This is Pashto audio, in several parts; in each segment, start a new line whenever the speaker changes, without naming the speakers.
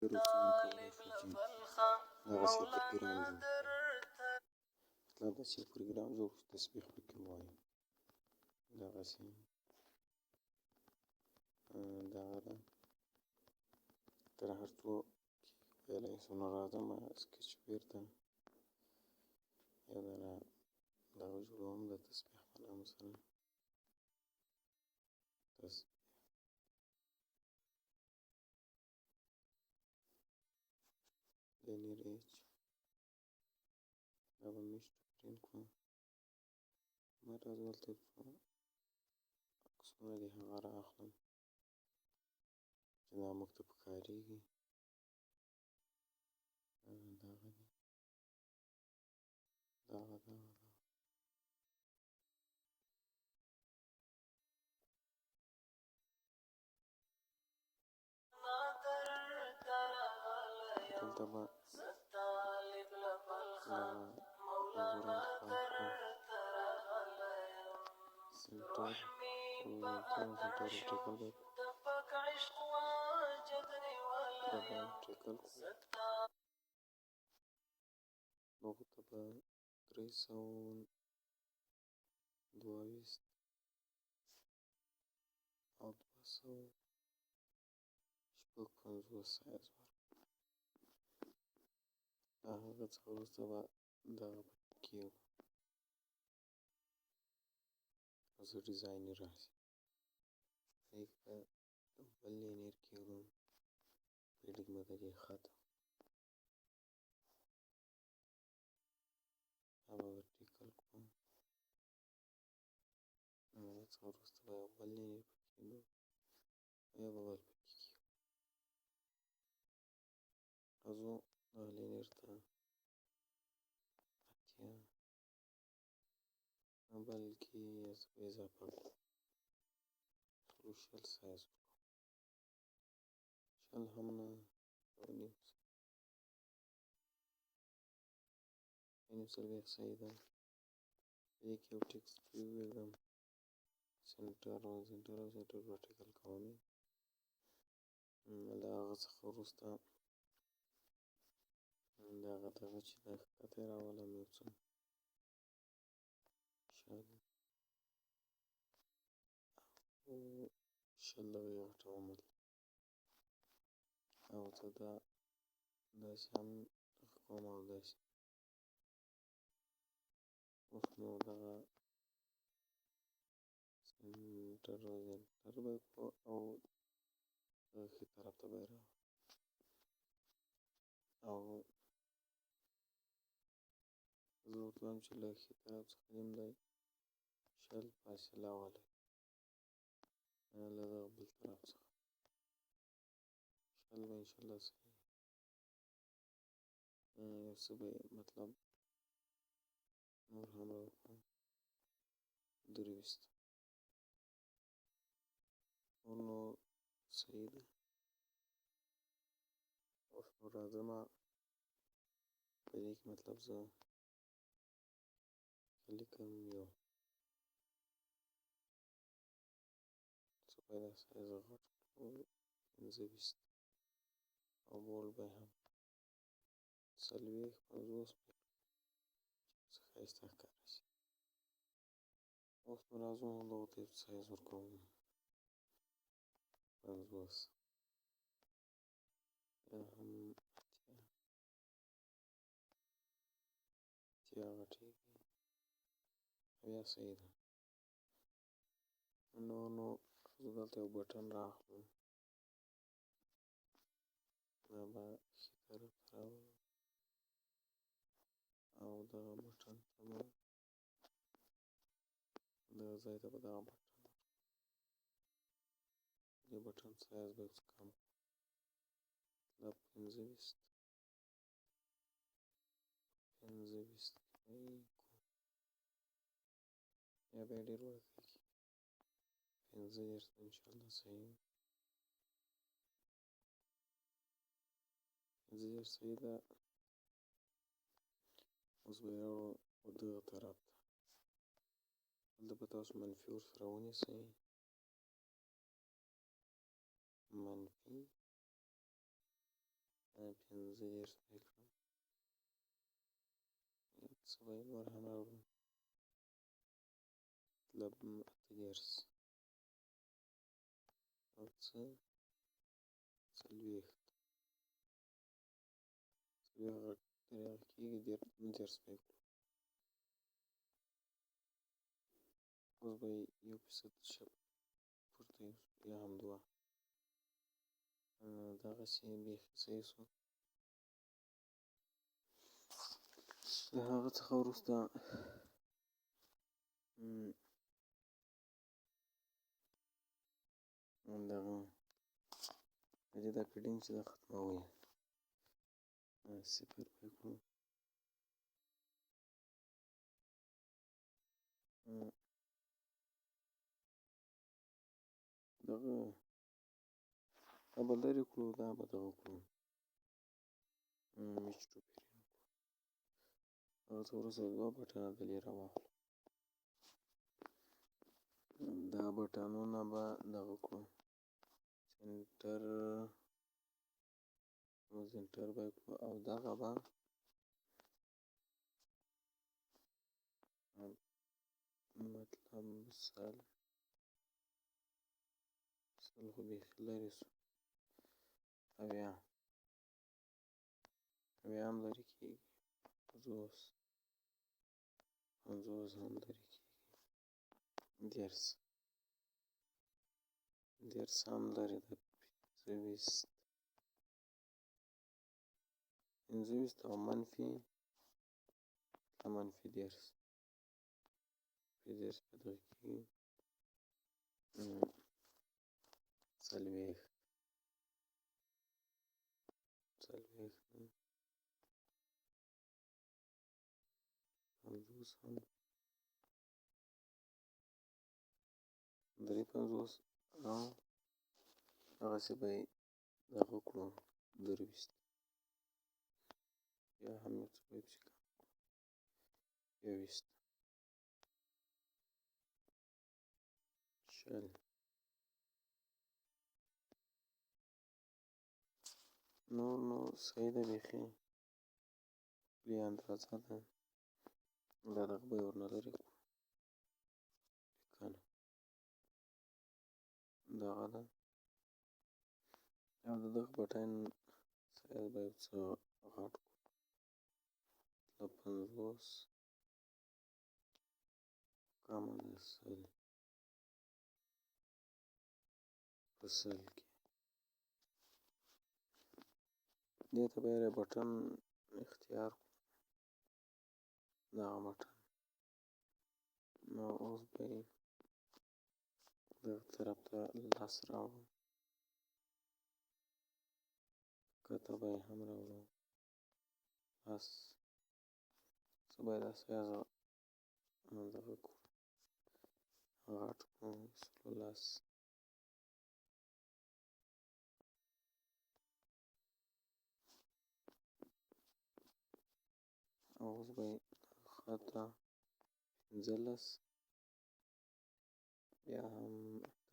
ډېرو څه کولای شو چې دغسې یو پروګرام جوړ کړو، تسبیح پکې ووایو. دغسې دغه ده تر هر څو ویلی شو. نو راځه سکیچ بېرته یو ځله دغه جوړوم د تسبیح په نوم سره. linear edge دا به مې پرینټ کړو. ما راځه دلته عکسونه دي هغه را اخلم چې دا موږ ته پکارېږي. دغه دي دغه دلته به هغو ته به 322 او 256 سایز ورکړو. د هغه څخه وروسته به دغه پکې کېږدو، زه ډیزاینر راسي دې کې به بل لینیر کېږدو، فیډینګ به د دې ختم، دا به ورټیکل کړو. د هغه څخه وروسته به یو بل لینیر پکې کېږدو، یا به بل پکې کېږدو. راځو دغه لینیر ته 80 بلکې زه به اضافه کړو 100 سایز ورکړو، 100 هم نه 1.5 صحیح ده. په دې کې یو ټکسټ ویږدم، سنټر او سنټر ورټیکل کوم. د هغه څخه وروسته دغه چې دا ښکته یې راولم یو څه شل دقیقې غټوم او زه دا داسې هم کوم او داسې. اوس نو دغه سنټر به کړو او دغه ښي طرف ته به یې راوړو او زه ورته وایم چې له ښي طرف څخه نیم دی 100 فاصله ولري له دغه بل طرف څخه 100 به انشاءالله صحیح یو څه به مطلب نور هم راوکړو 23 نور نو صحیح ده. اوس نو راځمه په دې کې مطلب زه لیکم یو څه پیدا سایز غټ کړو 25 او بول به هم 40 50 څه ښایسته ښکاره شي. اوس نو راځو دغو ته سایز ورکوم 50 یا هم 80 غټېږي بیا صحیح ده. نو زه دلته یو بټن را اخلم، دا به ښي طرف ته راولم او دغه بټن ته به دغه ځای ته به دغه بټن دې بټن سایز به څه کم مطلب 25 یا بیا ډېر ورکېږي 25 ته انشاءالله صحیح 25 صحیح ده. اوس به یې راوړو دغه طرف ته، دلته به تاسو منفي ورسره ونیسئ، منفي 15 به یې کړم. څه به یې نور هم راوړو، مطلب 18 او څه 40 هغه ترې هغه کېږي 15 به یې کړو. اوس به یې 1% پورته یوسو یا هم 2. دغسې بیخي صحیح شو. د هغه څخه وروسته دغه د دې دا فیډینګ چې دا ختموو یې 0 به یې کړو. دغه دا به لرې کړو، دا به دغه کړو میچ ټوپیرینګ کړو. هغه څه وروسته 2 بټنه دلې راواخلو. دا بټنونه به دغه کړو سنټر به یې کړو او دغه به مطلب سل خو بیخي لرې شو. 80 هم لرې کېږي. 50 هم لرې کېږي. 10 هم لرې ده. 25 او منفي 10 په دغه کېږي 40 50 هم 53 او هغسې به یې دغه کړو 20 یا هم یو څه به یې پسې کم کړو 21 شل نو صحیح ده بیخي کلي اندازه ده. دا دغه به یې ورنه لرې کړو لیکنه دغه ده او د دغه بټن سایز به یو څه غټ کړو مطلب 50 کمه ده 100 په 100 کې. دې ته به یې بټن اختیار کړو دغه بټن. نو اوس به یې دغه طرف ته 10 راوړو، ښکته به یې هم راوړو 10 څه به یې دا سایز دغه کړو غټ کړو 10 او اوس به یې ښکته 15 یا هم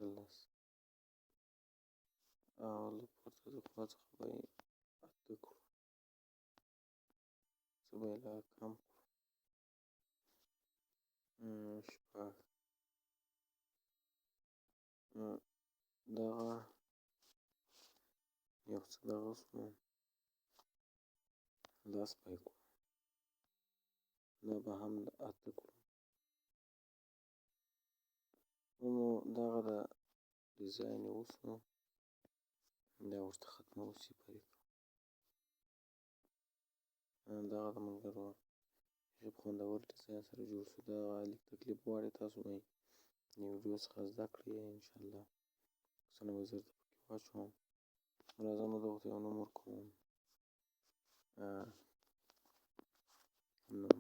18 او له پورته د خوا څخه به یې 8 کړو څه به یې لږ کم کړو 6 دغه یو څه دغه شو 10 به یې کړو دا به هم 8 کړو. نو دغه د ډیزاین یې وشو دا ورته ختموو 0 یې کړو. دغه د ملګرو ډېر خوندور ډیزاین سره جوړ شو. دغه لیک تکلیف غواړي تاسو به یې د ویډیو څخه زده کړئ انشاءالله. عکسونه به زر ته پکې واچوم. راځه نو دغو ته یو نوم ورکوم نمبر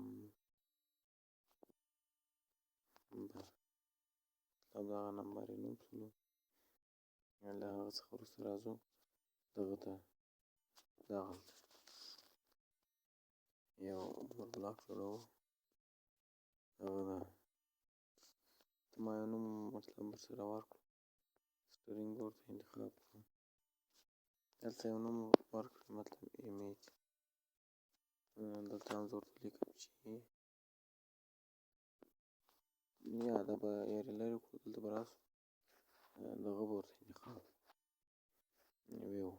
مطلب دغه نمبر یې نوم شولو. له هغه څخه وروسته راځو دغه ته دغلته یو بل بلاک جوړوو. هغه ده ته ما یو نوم مطلب ورسره ورکړو سټرینګ ورته انتخاب کړو. دلته یو نوم ورکړئ مطلب دلته هم زه ورته لیکم چې یا دا به یارې لرې کړو، دلته به راسو دغه به ورته انتخاب ویو.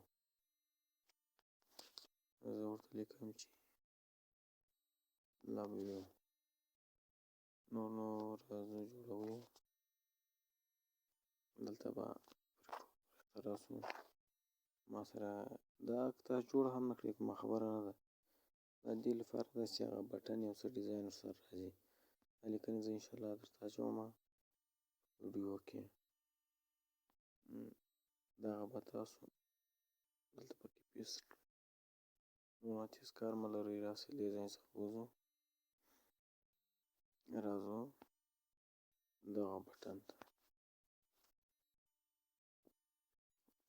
زه ورته لیکم چې لب ویو نور نو راځو جوړوو. دلته به راسو ما سره دا تاسو جوړ هم نه کړئ، کومه خبره نه ده. دا دې لپاره ده چې هغه بټن یو څه ډیزاین ورسره راځي. دا لیکنې زه انشاءالله درته اچومه ویډیو کې. دغه به تاسو دلته پکې پیسټ کړئ. مغناطیس کار مه لرئ، راسئ دې ځای څخه وځو، راځو دغه بټن ته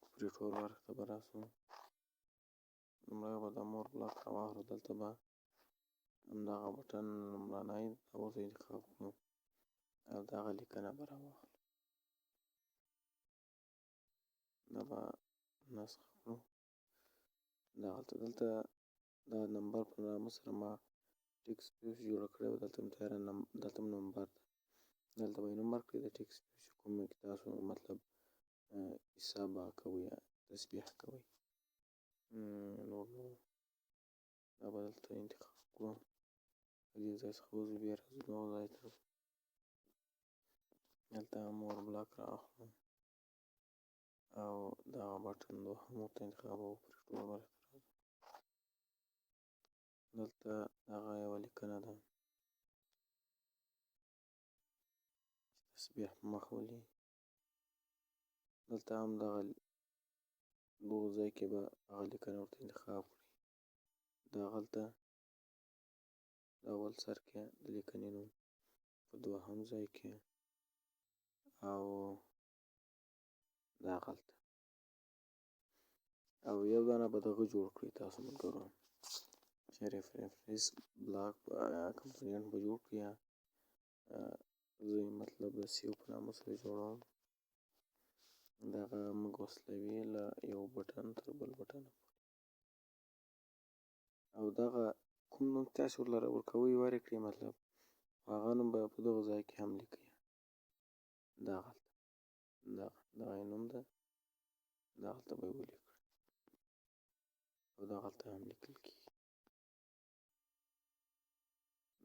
اپریټور برخې ته به راسو. لومړی به د مور بلاک راواخلو، دلته به همدغه بټن لومړنی ورته انتخاب کړو او دغه لیکنه به راواخلو، دا به نسخ کړو. دلته دا نمبر په نامه سره ما ټیکسټ سپیس جوړه کړې وه، دلته هم نمبر ده، دلته به یې نمبر کړئ د ټیکسټ سپیس چې کوم کې تاسو مطلب حساب کوئ یا تسبیح کوئ. نور نو دا به دلته انتخاب کړو، د دې ځای څخه وځو، بیا راځو دغه ځای ته، دلته مور بلاک راواخلو او دغه بټن دوهم ورته انتخابوو، اپریټور برخې ته راځو. دلته دغه یوه لیکنه ده چې تسبیح په مخ ولي، دلته هم دغه ځای کې به هغه لیکنه ورته انتخاب کړئ. دغلته د اول سر کې د لیکنې نوم، په دوهم ځای کې او دغلته او یو دانه به دغه جوړ کړئ تاسو ملګرو چې ریفرنس بلاک کمپونیټ به جوړ کړئ، یا زه مطلب د سیو په نامه سره جوړوم. دغه موږ وصلوي له یو بټن تر بل بټن او دغه کوم نوم تاسو ورکوئ ورکړئ، مطلب هغه نوم به په دغه ځای کې هم لیکئ. دغلته دغه یې نوم ده، دغلته به یې ولیکئ او دغلته هم لیکل کېږي.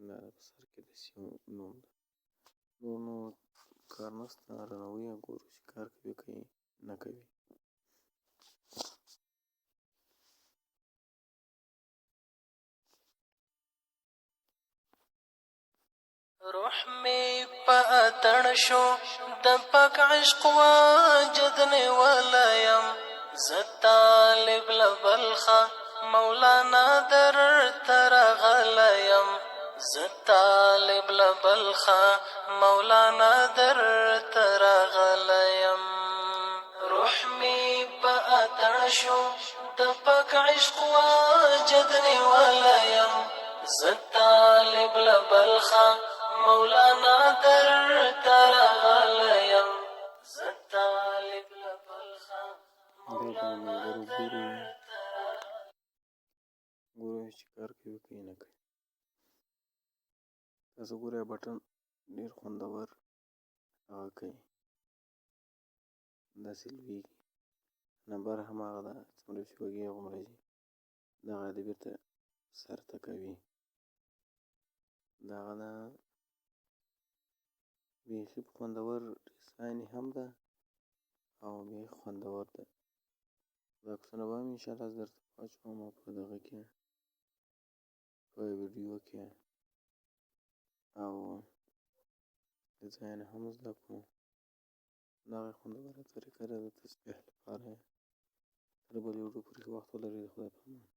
دا په سر کې د سیو نوم ده. نور نو کار نشته، رانه ګورو چې کار کوي که نه کوي.
روح می په اتڼ شو د پاک عشق واجد نیولی یم، زه طالب له بلخه مولانا درته راغلی یم، زه طالب له بلخه مولانا درته راغلی یم. روح می په اتڼ شو د پاک عشق واجد نیولی یم، زه طالب له بلخه مولانا درته راغلی یم، زه طالب له بلخه مولانا درته راغلی یم.
ګورئ چې کار کوي که نه کوي. تاسو ګورئ بټن ډېر خوندور هغه کوي، داسې لویږي، نمبر هم هغه ده څومره چې وږي هغومره ځي، دغه د بېرته سر ته کوي. دغه ده بیخي خوندور ډیزاین هم ده او بیخي خوندور ده. دا عکسونه به هم انشاءالله زه درته اچوم په دغه کې په ویډیو کې او ډیزاین هم زده کړو. دغه خوندوره طریقه ده د تسبیح لپاره. تر بلې ویډیو پورې ښه وخت ولرئ. د خدای په امان.